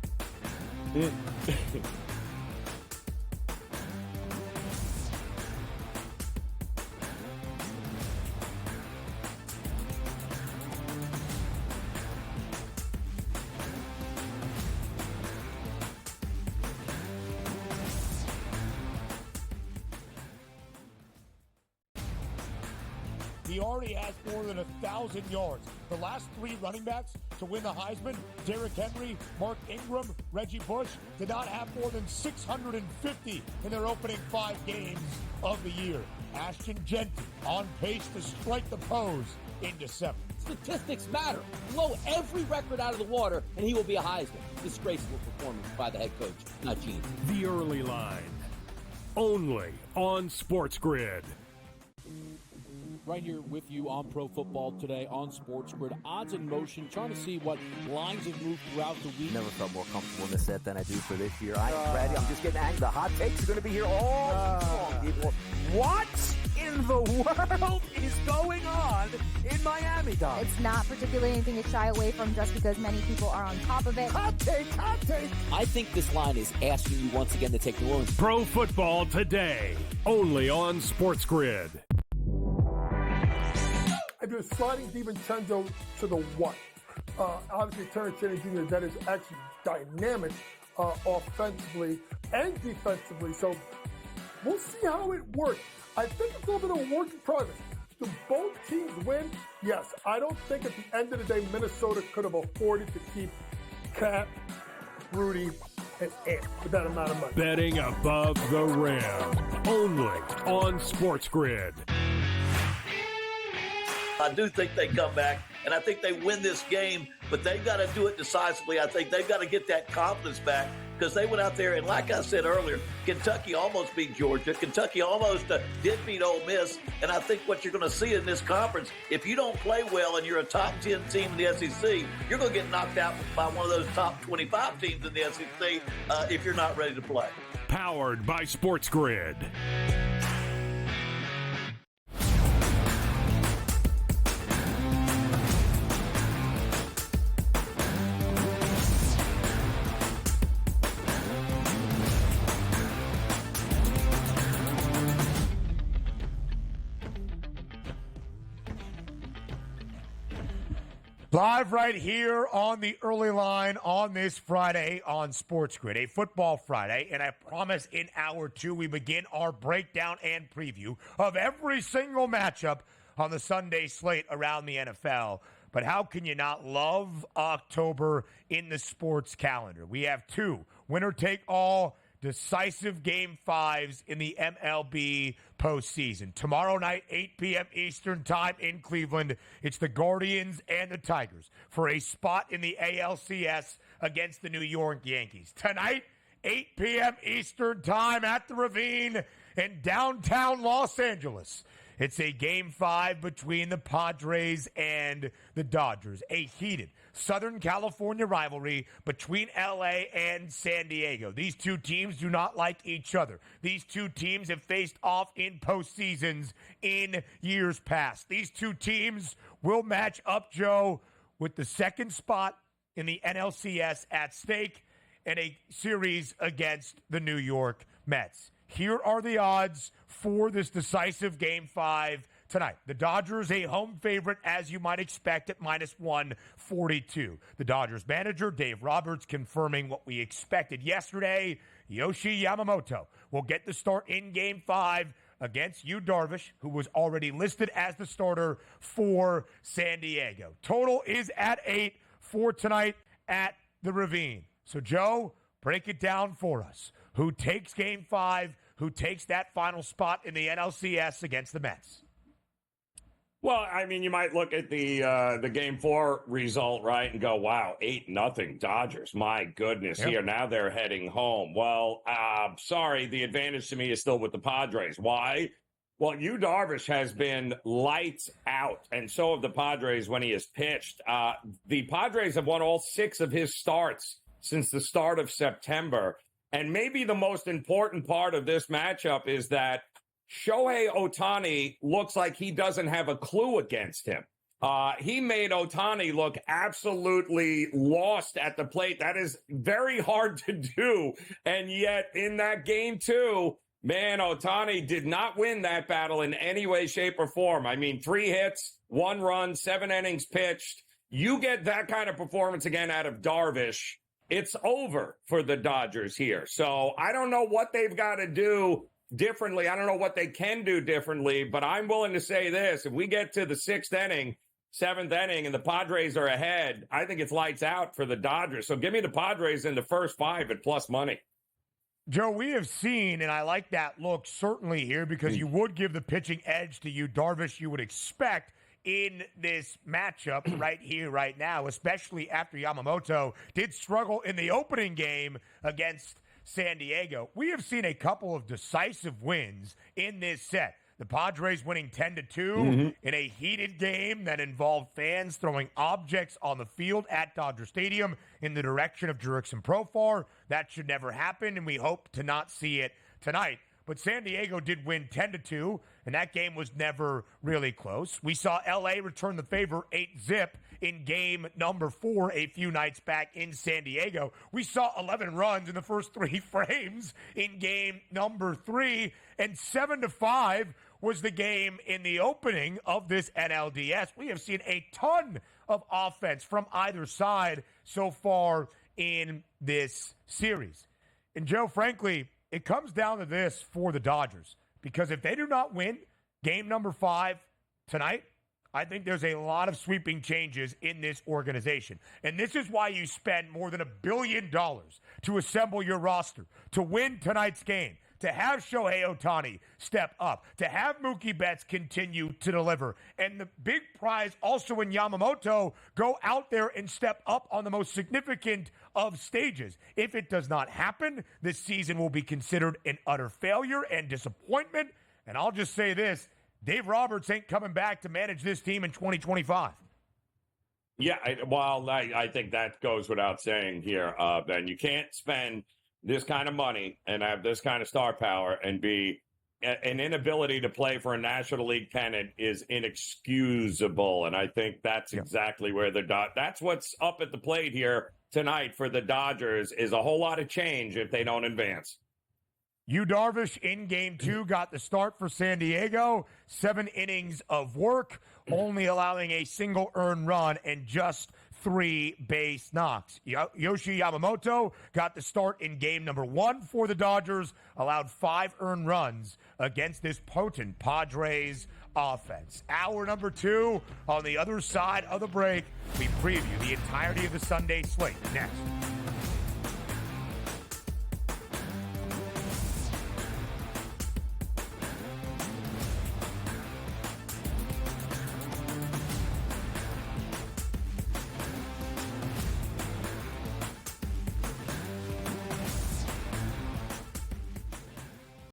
He already has more than 1,000 yards. The last 3 running backs to win the Heisman, Derrick Henry, Mark Ingram, Reggie Bush, did not have more than 650 in their opening 5 games of the year. Ashton Genty on pace to strike the pose in December. Statistics matter. Blow every record out of the water, and he will be a Heisman. Disgraceful performance by the head coach, not Gene. The Early Line, only on SportsGrid. Right here with you on Pro Football Today on SportsGrid. Odds in motion, trying to see what lines have moved throughout the week. Never felt more comfortable in this set than I do for this year. I am ready. I'm just getting angry. The hot takes are going to be here all long, people. What in the world is going on in Miami, Dom? It's not particularly anything to shy away from just because many people are on top of it. Hot take, hot take. I think this line is asking you once again to take New Orleans. Pro Football Today, only on SportsGrid. I do a sliding DiVincenzo to the what? Obviously, Terrence Cheney Jr., that is actually dynamic offensively and defensively. So we'll see how it works. I think it's a little bit of a work in progress. Do both teams win? Yes. I don't think at the end of the day, Minnesota could have afforded to keep Cap, Rudy, and Ant with that amount of money. Betting above the rim, only on SportsGrid. I do think they come back, and I think they win this game, but they've got to do it decisively. I think they've got to get that confidence back because they went out there, and like I said earlier, Kentucky almost beat Georgia. Kentucky almost did beat Ole Miss, and I think what you're going to see in this conference, if you don't play well and you're a top 10 team in the SEC, you're going to get knocked out by one of those top 25 teams in the SEC if you're not ready to play. Powered by SportsGrid. Live right here on the Early Line on this Friday on SportsGrid, a football Friday, and I promise in hour 2 we begin our breakdown and preview of every single matchup on the Sunday slate around the NFL. But how can you not love October in the sports calendar? We have 2 winner-take-all decisive Game 5s in the MLB postseason. Tomorrow night, 8 p.m. Eastern Time in Cleveland, it's the Guardians and the Tigers for a spot in the ALCS against the New York Yankees. Tonight, 8 p.m. Eastern Time at the Ravine in downtown Los Angeles. It's a Game 5 between the Padres and the Dodgers. A heated Southern California rivalry between L.A. and San Diego. These two teams do not like each other. These two teams have faced off in postseasons in years past. These two teams will match up, Joe, with the second spot in the NLCS at stake in a series against the New York Mets. Here are the odds for this decisive Game 5 tonight. The Dodgers, a home favorite, as you might expect, at -142. The Dodgers manager, Dave Roberts, confirming what we expected yesterday. Yoshi Yamamoto will get the start in Game 5 against Yu Darvish, who was already listed as the starter for San Diego. Total is at 8 for tonight at the Ravine. So, Joe, break it down for us. Who takes Game 5? Who takes that final spot in the NLCS against the Mets? Well, I mean, you might look at the Game 4 result, right, and go, wow, 8-0 Dodgers. My goodness, Yep. here, now they're heading home. Well, sorry, the advantage to me is still with the Padres. Why? Well, Yu Darvish has been lights out, and so have the Padres when he has pitched. The Padres have won all 6 of his starts since the start of September. And maybe the most important part of this matchup is that Shohei Ohtani looks like he doesn't have a clue against him. He made Ohtani look absolutely lost at the plate. That is very hard to do. And yet in that Game 2, man, Ohtani did not win that battle in any way, shape, or form. I mean, 3 hits, 1 run, 7 innings pitched. You get that kind of performance again out of Darvish, it's over for the Dodgers here. So I don't know what they've got to do differently. I don't know what they can do differently, but I'm willing to say this. If we get to the 6th inning, 7th inning, and the Padres are ahead, I think it's lights out for the Dodgers. So give me the Padres in the first 5 at plus money. Joe, we have seen, and I like that look certainly here because you would give the pitching edge to Yu Darvish, you would expect in this matchup right here, right now, especially after Yamamoto did struggle in the opening game against San Diego. We have seen a couple of decisive wins in this set. The Padres winning 10-2 in a heated game that involved fans throwing objects on the field at Dodger Stadium in the direction of Jurickson Profar. That should never happen, and we hope to not see it tonight. But San Diego did win 10-2, and that game was never really close. We saw L.A. return the favor 8-0 in game number 4 a few nights back in San Diego. We saw 11 runs in the first 3 frames in game number 3, and 7-5 was the game in the opening of this NLDS. We have seen a ton of offense from either side so far in this series. And Joe, frankly, it comes down to this for the Dodgers, because if they do not win game number 5 tonight, I think there's a lot of sweeping changes in this organization. And this is why you spend more than $1 billion to assemble your roster, to win tonight's game, to have Shohei Ohtani step up, to have Mookie Betts continue to deliver, and the big prize also in Yamamoto go out there and step up on the most significant of stages. If it does not happen, this season will be considered an utter failure and disappointment. And I'll just say this, Dave Roberts ain't coming back to manage this team in 2025. Yeah, I think that goes without saying here, Ben. You can't spend this kind of money and have this kind of star power and be an inability to play for a National League pennant is inexcusable. And I think that's exactly where that's what's up at the plate here tonight for the Dodgers is a whole lot of change if they don't advance. Yu Darvish in game 2 got the start for San Diego. 7 innings of work, only allowing a single earned run and just 3 base knocks. Yoshi Yamamoto got the start in game number 1 for the Dodgers, allowed 5 earned runs against this potent Padres offense. Hour number 2 on the other side of the break. We preview the entirety of the Sunday slate next.